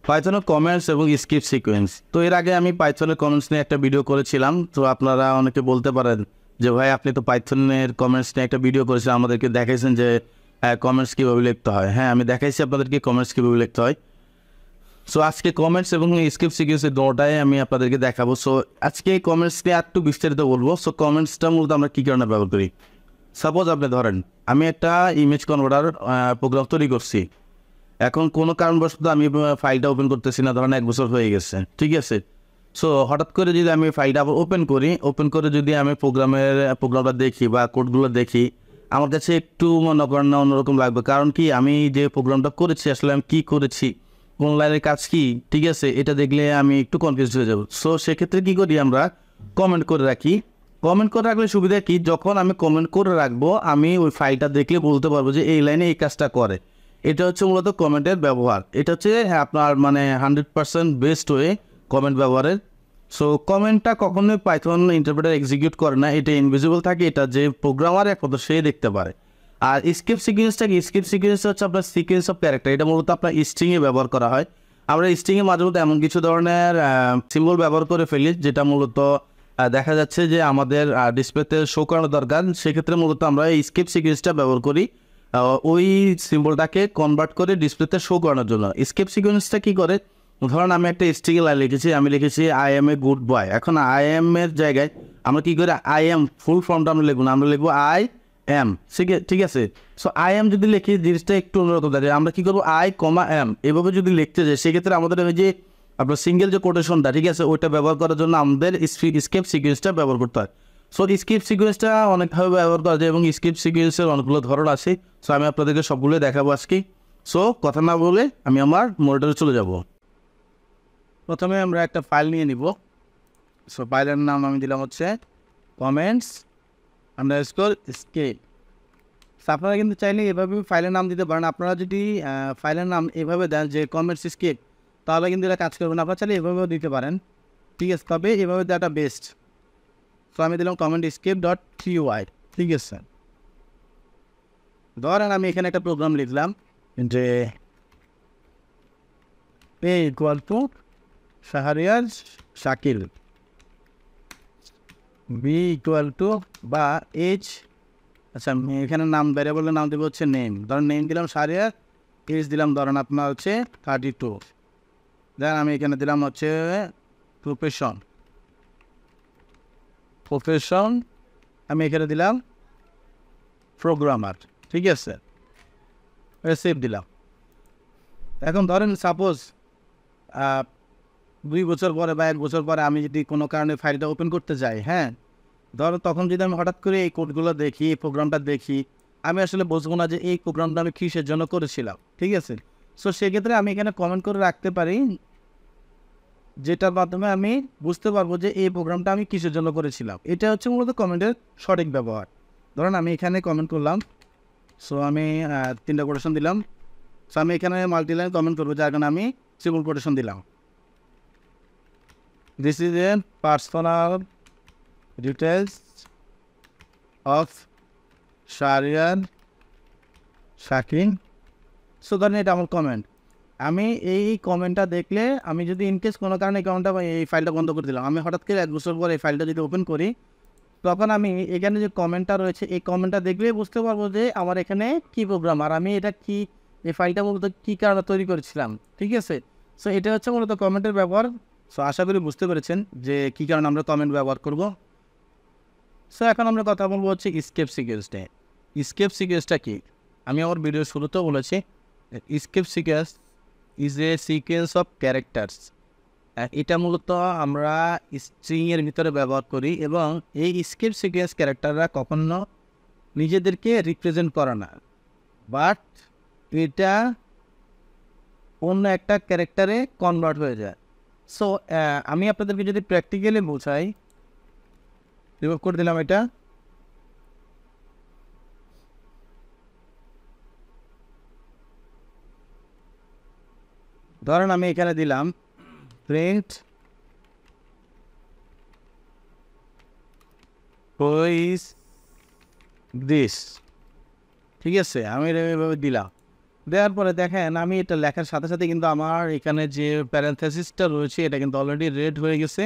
পাইথনের comments এবং skip sequence. তো এর আগে আমি পাইথনের কমেন্টস নিয়ে একটা ভিডিও করেছিলাম। তো আপনারা অনেকে বলতে পারেন যে ভাই আপনি তো পাইথনের কমেন্টস নিয়ে একটা ভিডিও করেছিলেন, আমাদেরকে দেখাইছেন যে কমেন্টস কীভাবে লিখতে হয়। হ্যাঁ, আমি দেখাইছি আপনাদেরকে কমেন্টস কীভাবে লিখতে হয়। সো আজকে কমেন্টস এবং স্কিপ সিকোয়েন্সের দুটোটাই আমি আপনাদেরকে দেখাবো। সো আজকে এই কমেন্টস নিয়ে একটু বিস্তারিত বলবো। সো কমেন্টসটা মূলত আমরা কী কারণে ব্যবহার করি। সাপোজ আপনি ধরেন আমি একটা ইমেজ কনভার্টার প্রোগ্রাম তৈরি করছি। এখন কোনো কারণবশত আমি ফাইলটা ওপেন করতেছি না, ধরেন 1 বছর হয়ে গেছে, ঠিক আছে। সো হঠাৎ করে যদি আমি ফাইলটা আবার ওপেন করে যদি আমি প্রোগ্রামটা দেখি বা কোডগুলো দেখি, আমার কাছে একটু মনে করেন না অন্যরকম লাগবে। কারণ কি, আমি যে প্রোগ্রামটা করেছি আসলে আমি কী করেছি, কোন লাইনের কাজ কি, ঠিক আছে, এটা দেখলে আমি একটু কনফিউজ হয়ে যাব। সো সেক্ষেত্রে কী করি, আমরা কমেন্ট করে রাখি। কমেন্ট করে রাখলে সুবিধা কি, যখন আমি কমেন্ট করে রাখবো আমি ওই ফাইলটা দেখলে বলতে পারবো যে এই লাইনে এই কাজটা করে। এটা হচ্ছে মূলত কমেন্টের ব্যবহার। এটা হচ্ছে আপনার 100% বেস্ট ওয়ে কমেন্ট ব্যবহারের। সো কমেন্টটা কখনোই পাইথন ইন্টারপ্রেটার এক্সিকিউট করে না, এটা ইনভিজিবল থাকে, এটা যে প্রোগ্রামার একমাত্র সে দেখতে পারে। আর স্কিপ সিকোয়েন্সটা কি, স্কিপ সিকোয়েন্স হচ্ছে আপনার সিকোয়েন্স অফ ক্যারেক্টার। এটা মূলত আপনার স্ট্রিংয়ে ব্যবহার করা হয়। আমরা স্ট্রিংয়ে মাঝে মধ্যে এমন কিছু ধরনের সিম্বল ব্যবহার করে ফেলি যেটা মূলত দেখা যাচ্ছে যে আমাদের ডিসপ্লেতে শো করানো দরকার। সেক্ষেত্রে মূলত আমরা এই স্কিপ সিকোয়েন্সটা ব্যবহার করি ওই সিম্বলটাকে কনভার্ট করে ডিসপ্লেতে শো করানোর জন্য। স্কিপ সিকোয়েন্সটা কী করে, ধরুন আমি একটা স্ট্রিংয়ে লাইন লিখেছি, আমি লিখেছি I M a good boy. এখন আই এম এর জায়গায় আমরা কী করে, আই এম ফুল ফর্মটা আমরা লিখবো না, আমরা লিখবো আই এম, ঠিক আছে। সো আই এম যদি লিখি জিনিসটা একটু অন্যরকম থাকে। আমরা কী করবো, আই কমা এম এভাবে যদি লিখতে যাই, সেক্ষেত্রে আমাদের ওই যে আপনার সিঙ্গেল যে কোটেশনটা, ঠিক আছে, ওইটা ব্যবহার করার জন্য আমাদের স্কিপ সিকোয়েন্সটা ব্যবহার করতে হয়। সো স্কিপ সিকোয়েন্সটা অনেকভাবে ব্যবহার করা যায় এবং স্কিপ সিকোয়েন্সের অনেকগুলো ধরন আছে। সো আমি আপনাদেরকে সবগুলো দেখাবো আজকে। সো কথা না বলে আমি আমার মনিটরে চলে যাব। প্রথমে আমরা একটা ফাইল নিয়ে নিব। সো ফাইলের নাম আমি দিলাম হচ্ছে কমেন্টস আন্ডারস্কোর স্কেপ। সো আপনারা কিন্তু চাইলে এভাবে ফাইলের নাম দিতে পারেন। আপনারা যদি ফাইলের নাম এভাবে দেন যে কমেন্টস স্কেপ, তাহলে কিন্তু এটা কাজ করবে না। আপনারা চাইলে এভাবেও দিতে পারেন, ঠিক আছে, তবে এভাবে দেওয়াটা বেস্ট। সো আমি দিলাম কমেন্ট স্কেপ ডট টিওয়াই, ঠিক আছে। ধরেন আমি এখানে একটা প্রোগ্রাম লিখলাম যে A equal to Shahriar Shakil, B equal to বা এইচ, আচ্ছা আমি এখানে নাম ভ্যারিয়েবলের নাম দেবো হচ্ছে নেম। ধরেন নেম দিলাম শাহরিয়ার, এইচ দিলাম ধরেন আপনার হচ্ছে 32। দেন আমি এখানে দিলাম হচ্ছে প্রফেশন, আমি এখানে দিলাম প্রোগ্রামার, ঠিক আছে, সেভ দিলাম। এখন ধরেন সাপোজ 2 বছর পরে বা 1 বছর পরে আমি যদি কোনো কারণে ফাইলটা ওপেন করতে যাই, হ্যাঁ, ধরো তখন যদি আমি হঠাৎ করে এই কোডগুলো দেখি, এই প্রোগ্রামটা দেখি, আমি আসলে বুঝবো না যে এই প্রোগ্রামটা আমি কিসের জন্য করেছিলাম, ঠিক আছে। সো সেক্ষেত্রে আমি এখানে কমেন্ট করে রাখতে পারি, যেটার মাধ্যমে আমি বুঝতে পারবো যে এই প্রোগ্রামটা আমি কিসের জন্য করেছিলাম। এটা হচ্ছে মূলত কমেন্টের সঠিক ব্যবহার। ধরেন আমি এখানে কমেন্ট করলাম, সো আমি 3টা কোটেশন দিলাম। সো আমি এখানে মাল্টিলাইন কমেন্ট করবো, যার কারণে আমি সিঙ্গল কোটেশন দিলাম। This is a personal details of Shahriar Shakil. So ধরেন এটা আমার কমেন্ট। আমি এই কমেন্টটা দেখলে, আমি যদি ইনকেস কোনো কারণে এই ফাইলটা বন্ধ করে দিলাম, আমি হঠাৎ করে 1 বছর পর এই ফাইলটা যদি ওপেন করি, তখন আমি এখানে যে কমেন্টটা রয়েছে এই কমেন্টটা দেখলেই বুঝতে পারবো যে আমার এখানে কী প্রোগ্রাম আর আমি এটা কি, এই ফাইলটা মূলত কী কারণে তৈরি করেছিলাম, ঠিক আছে। সো এটা হচ্ছে মূলত কমেন্টের ব্যবহার। সো আশা করি বুঝতে পেরেছেন যে কী কারণে আমরা কমেন্ট ব্যবহার করব। সো এখন আমরা কথা বলবো হচ্ছে স্কেপ সিকোয়েন্সটা। স্কেপ সিকোয়েন্সটা কি, আমি আমার ভিডিওর শুরুতেও বলেছি, escape sequence is a sequence of characters. এটা মূলত আমরা স্ট্রিংয়ের ভিতরে ব্যবহার করি এবং এই স্কেপ সিকোয়েন্স ক্যারেক্টাররা কখনো নিজেদেরকে রিপ্রেজেন্ট করে না, বাট এটা অন্য একটা ক্যারেক্টারে কনভার্ট হয়ে যায়। সো আমি আপনাদেরকে যদি প্র্যাকটিক্যালি বোঝাই, রিমুভ করে দিলাম এটা। ধরেন আমি এখানে দিলাম প্রিন্ট হুইজ দিস, ঠিক আছে, আমি এভাবে দিলাম। দেওয়ার পরে দেখেন আমি এটা লেখার সাথে সাথে কিন্তু আমার এখানে যে প্যারেনথেসিসটা রয়েছে এটা কিন্তু অলরেডি রেড হয়ে গেছে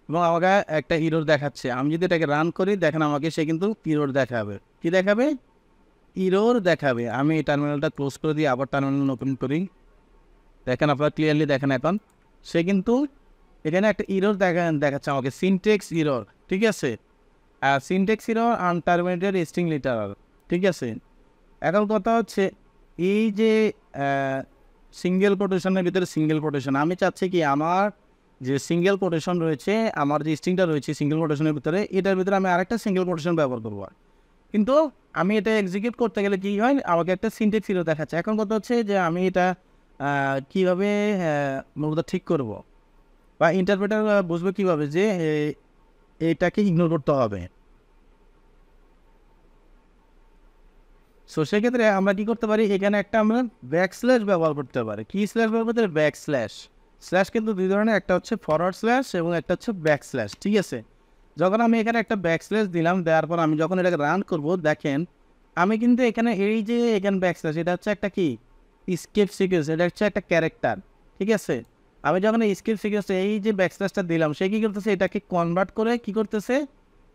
এবং আমাকে একটা ইরর দেখাচ্ছে। আমি যদি এটাকে রান করি দেখেন আমাকে সে কিন্তু ইরর দেখাবে। কি দেখাবে? ইরর দেখাবে। আমি টার্মিনালটা ক্লোজ করে দিয়ে আবার টার্মিনাল ওপেন করি। দেখেন আপনারা ক্লিয়ারলি দেখেন এখন সে কিন্তু এখানে একটা ইরর দেখাচ্ছে আমাকে, সিনটেক্স ইরর। ঠিক আছে, সিনটেক্স ইরর আনটার্মিনেটেড স্ট্রিং লিটারাল। ঠিক আছে, এখন কথা হচ্ছে এই যে সিঙ্গেল কোটেশনের ভিতরে সিঙ্গেল কোটেশন, আমি চাচ্ছি কি আমার যে সিঙ্গেল কোটেশন রয়েছে, আমার যে স্ট্রিংটা রয়েছে সিঙ্গেল কোটেশনের ভিতরে, এটার ভিতরে আমি আরেকটা সিঙ্গেল কোটেশন ব্যবহার করবো। কিন্তু আমি এটা এক্সিকিউট করতে গেলে কী হয়, আমাকে একটা সিনটেক্স ইরর দেখাচ্ছে। এখন কথা হচ্ছে যে আমি এটা কীভাবে মূলত ঠিক করব বা ইন্টারপ্রেটার বুঝবে কীভাবে যে এইটাকে ইগনোর করতে হবে। সো সেক্ষেত্রে আমরা কী করতে পারি, এখানে একটা আমরা ব্যাকস্ল্যাশ ব্যবহার করতে পারি। কী স্ল্যাশ ব্যবহার করতে পারি? ব্যাকস্ল্যাশ। স্ল্যাশ কিন্তু দুই ধরনের, একটা হচ্ছে ফরওয়ার্ড স্ল্যাশ এবং একটা হচ্ছে ব্যাকস্ল্যাশ। ঠিক আছে, যখন আমি এখানে একটা ব্যাকস্ল্যাশ দিলাম, দেওয়ার পর আমি যখন এটাকে রান করব দেখেন আমি কিন্তু এখানে এই যে এখানে ব্যাকস্ল্যাশ, এটা হচ্ছে একটা কি স্কেপ সিকোয়েন্স, এটা হচ্ছে একটা ক্যারেক্টার। ঠিক আছে, আমি যখন এই স্কেপ সিকোয়েন্স এই যে ব্যাকস্ল্যাশটা দিলাম, সে কী করতেছে, এটাকে কনভার্ট করে কী করতেছে,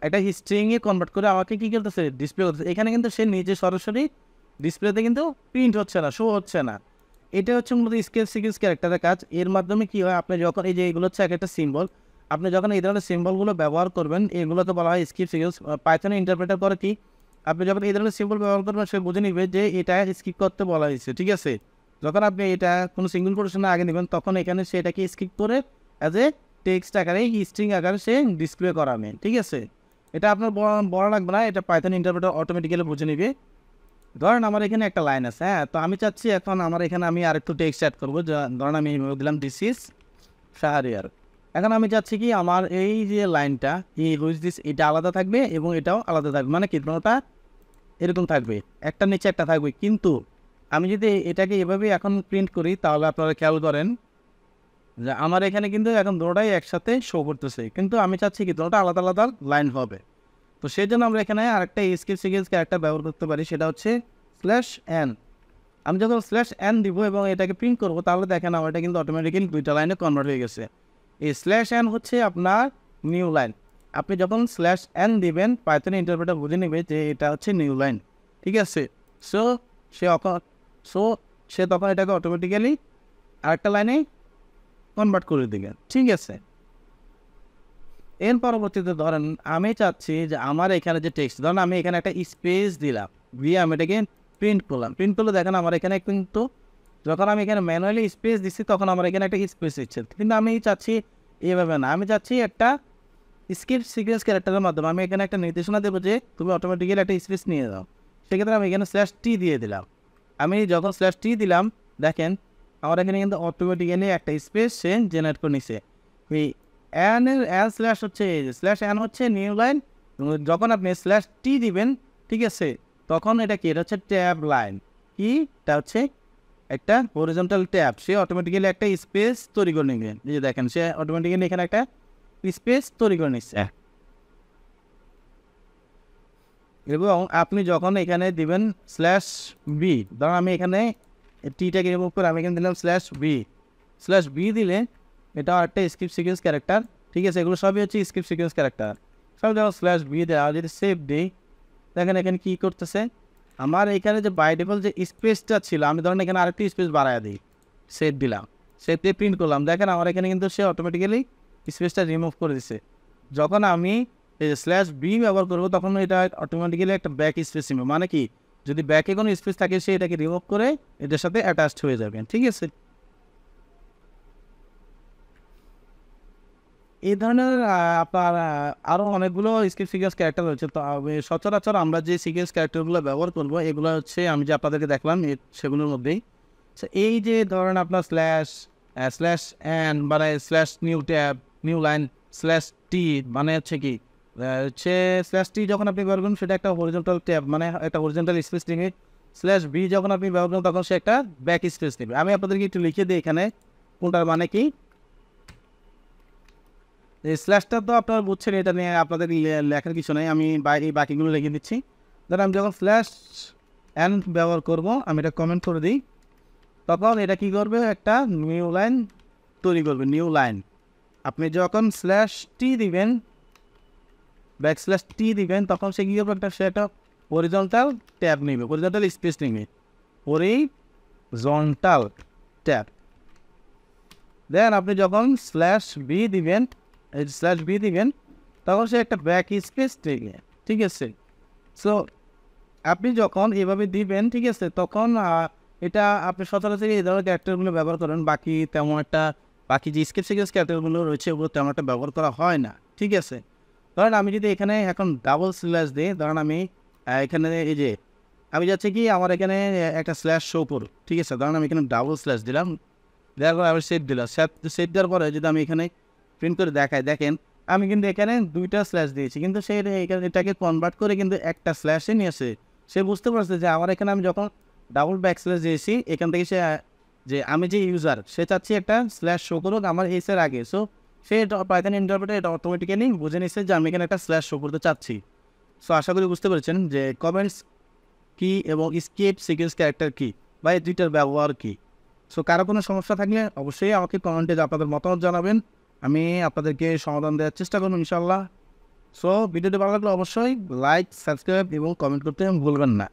একটা স্ট্রিংয়ে কনভার্ট করে আমাকে কী করতেছে, ডিসপ্লে করতেছে। এখানে কিন্তু সে নিজে সরাসরি ডিসপ্লেতে কিন্তু প্রিন্ট হচ্ছে না, শো হচ্ছে না। এটা হচ্ছে মূলত স্কেপ সিকোয়েন্স ক্যারেক্টারের কাজ। এর মাধ্যমে কী হয়, আপনি যখন এই যে এগুলো হচ্ছে একটা সিম্বল, আপনি যখন এই ধরনের সিম্বলগুলো ব্যবহার করবেন, এগুলোতে বলা হয় স্কিপ সিকোয়েন্স। পাইথনে ইন্টারপ্রেটার করে কি, আপনি যখন এই ধরনের সিম্বল ব্যবহার করবেন সে বুঝে নিবে যে এটা স্কিপ করতে বলা হয়েছে। ঠিক আছে, যখন আপনি এটা কোনো সিঙ্গল কোটেশনে আগে নেবেন তখন এখানে সে এটাকে স্কিপ করে অ্যাজ এ টেক্সট আকারে, স্ট্রিং আকারে সে ডিসপ্লে করাবে। ঠিক আছে, এটা আপনার বলা লাগবে না, এটা পাইথন ইন্টারপ্রেটার অটোমেটিক্যালি বুঝে নিবে। ধরেন আমার এখানে একটা লাইন আছে, হ্যাঁ, তো আমি চাচ্ছি এখন আমার এখানে আমি আরেকটু টেক্সট অ্যাড করবো। ধরেন আমি দিলাম দিস ইজ শাহরিয়ার। এখন আমি চাচ্ছি কি আমার এই যে লাইনটা এই হুইচ দিস, এটা আলাদা থাকবে এবং এটাও আলাদা থাকবে, মানে কি দুটোটা এরকম থাকবে, একটা নিচে একটা থাকবে। কিন্তু আমি যদি এটাকে এভাবে এখন প্রিন্ট করি তাহলে আপনারা খেয়াল করেন যে আমার এখানে কিন্তু এখন দুটোটাই একসাথে শো করতেছে, কিন্তু আমি চাচ্ছি কি দুটোটা আলাদা আলাদা লাইন হবে। তো সেই জন্য আমরা এখানে আরেকটা স্কেপ সিকোয়েন্স ক্যারেক্টার ব্যবহার করতে পারি, সেটা হচ্ছে /n। আমি যখন /n দিব এবং এটাকে প্রিন্ট করবো তাহলে দেখেন আমার এটা কিন্তু অটোমেটিক্যালি দুইটা লাইনে কনভার্ট হয়ে গেছে। এই /n হচ্ছে আপনার নিউ লাইন। আপনি যখন /n দিবেন পাইথন ইন্টারপ্রেটার বুঝে নেবে যে এটা হচ্ছে নিউ লাইন। ঠিক আছে, সো সে তখন এটাকে অটোমেটিক্যালি আরেকটা লাইনে কনভার্ট করে দিবেন। ঠিক আছে, এর পরবর্তীতে ধরেন আমি চাচ্ছি যে আমার এখানে যে টেক্সট, ধরেন আমি এখানে একটা স্পেস দিলাম, দিয়ে আমি এটাকে প্রিন্ট করলাম। প্রিন্ট করলে দেখেন আমার এখানে কিন্তু যখন আমি এখানে ম্যানুয়ালি স্পেস দিচ্ছি তখন আমার এখানে একটা স্পেস দিচ্ছে, কিন্তু আমি চাচ্ছি এইভাবে না, আমি চাচ্ছি একটা স্কিপ সিকোয়েন্স ক্যারেক্টারের মাধ্যমে আমি এখানে একটা নির্দেশনা দেবো যে তুমি অটোমেটিক্যালি একটা স্পেস নিয়ে যাও। সেক্ষেত্রে আমি এখানে /t দিয়ে দিলাম। আমি যখন /t দিলাম দেখেন আমার এখানে কিন্তু অটোমেটিক্যালি একটা স্পেস সে জেনারেট করে নিছে। এই এন স্ল্যাশ হচ্ছে এই যে /n হচ্ছে নিউ লাইন, যখন আপনি /t দিবেন ঠিক আছে তখন এটা কি, এটা হচ্ছে ট্যাব লাইন। কি, এটা হচ্ছে একটা হরিজন্টাল ট্যাব, সে অটোমেটিক্যালি একটা স্পেস তৈরি করে নেবে। এই যে দেখেন সে অটোমেটিক্যালি এখানে একটা স্পেস তৈরি করে নিচ্ছে। এবং আপনি যখন এখানে দিবেন /b, ধরুন আমি এখানে টিটাকে রিমুভ করে আমি এখানে দিলাম /b দিলে এটা একটা স্ক্রিপ্ট সিকোয়েন্স ক্যারেক্টার। ঠিক আছে, এগুলো সবই হচ্ছে স্ক্রিপ্ট সিকোয়েন্স ক্যারেক্টার। সব যখন /b দেওয়া, যদি সেভ দিই দেখেন এখানে কী করতেছে, আমার এখানে যে বাই ডিফল্ট যে স্পেসটা ছিল আমি ধরেন এখানে আরেকটি স্পেস বাড়ায় দিই, সেভ দিলাম, সেভ দিয়ে প্রিন্ট করলাম, দেখেন আমার এখানে কিন্তু সে অটোমেটিক্যালি স্পেসটা রিমুভ করে দিচ্ছে। যখন আমি এই /b ব্যবহার করবো তখন এটা অটোমেটিক্যালি একটা ব্যাক স্পেস নেবে, মানে কি যদি ব্যাকে কোনো স্পেস থাকে সে এটাকে রিমুভ করে এটার সাথে অ্যাটাচড হয়ে যাবে। ঠিক আছে, এই ধরনের আপনার আরও অনেকগুলো স্ক্রিপ্ট সিকোয়েন্স ক্যারেক্টার রয়েছে। তো সচরাচর আমরা যে সিকোয়েন্স ক্যারেক্টারগুলো ব্যবহার করবো এগুলো হচ্ছে আমি যে আপনাদেরকে দেখলাম সেগুলোর মধ্যেই। এই যে ধরেন আপনার /n মানে /new tab, new line, /t মানে হচ্ছে কি হচ্ছে /t যখন আপনি ব্যবহার করবেন সেটা একটা হরিজন্টাল ট্যাব, মানে একটা হরিজন্টাল স্পেস নেবে। /b যখন আপনি ব্যবহার করবেন তখন সে একটা ব্যাক স্পেস নেবে। আমি আপনাদেরকে একটু লিখে দিই এখানে কোনটার মানে কি। এই স্ল্যাশটা তো আপনারা বুঝছেন, এটা নিয়ে আপনাদের লেখার কিছু নেই, আমি এই বাকিগুলো লিখে দিচ্ছি। ধরেন আমি যখন /n ব্যবহার করব আমি এটা কমেন্ট করে দিই, তখন এটা কি করবে, একটা নিউ লাইন তৈরি করবে, নিউ লাইন। আপনি যখন স্ল্যাশ টি দিবেন, ব্যাকস্ল্যাশ টি দিবেন, তখন সে কী করবে, সে একটা হরিজন্টাল ট্যাব নেবে, হরিজন্টাল স্পেস নেবে, হরিজন্টাল ট্যাব। দেন আপনি যখন স্ল্যাশ বি দিবেন, তখন সে একটা ব্যাক স্পেস নেবে, ঠিক আছে। সো আপনি যখন এভাবে দিবেন, ঠিক আছে, তখন এটা আপনি সচরাচর এই ধরনের ক্যারেক্টারগুলো ব্যবহার করেন, বাকি তেমন একটা, বাকি যে স্কেপ সিকোয়েন্স ক্যারেক্টারগুলো রয়েছে ওগুলো তেমন একটা ব্যবহার করা হয় না, ঠিক আছে। ধরেন আমি যদি এখানে এখন ডাবল স্ল্যাশ দিই, ধরেন আমি এখানে এই যে আমি যাচ্ছি কি আমার এখানে একটা স্ল্যাশ শো করুক, ঠিক আছে। ধরেন আমি এখানে ডাবল স্ল্যাশ দিলাম, দেওয়ার পর আমি সেভ দিলাম, সেভ দেওয়ার পরে যদি আমি এখানে প্রিন্ট করে দেখাই, দেখেন আমি কিন্তু এখানে 2টা স্ল্যাশ দিয়েছি, কিন্তু সে এটাকে কনভার্ট করে কিন্তু একটা স্ল্যাশে নিয়ে আসে। সে বুঝতে পারছে যে আমার এখানে আমি যখন ডাবল ব্যাক স্ল্যাশ দিয়েছি, এখান থেকে সে যে আমি যে ইউজার, সে চাচ্ছি একটা স্ল্যাশ শো করুক আমার এসের আগে। সো সে পাইথন ইন্টারপ্রেটার এটা অটোমেটিক্যালি বুঝে নিচ্ছে যে আমি এখানে একটা স্ল্যাশ শো করতে চাচ্ছি। সো আশা করি বুঝতে পেরেছেন যে কমেন্টস কী এবং স্কেপ সিকোয়েন্স ক্যারেক্টার কী বা এই দুইটার ব্যবহার কী। সো কারো কোনো সমস্যা থাকলে অবশ্যই আমাকে কমেন্টে আপনাদের মতামত জানাবেন, আমি আপনাদেরকে সমাধান দেওয়ার চেষ্টা করব ইনশাল্লাহ। সো ভিডিওটি ভালো লাগলে অবশ্যই লাইক, সাবস্ক্রাইব এবং কমেন্ট করতে ভুলবেন না।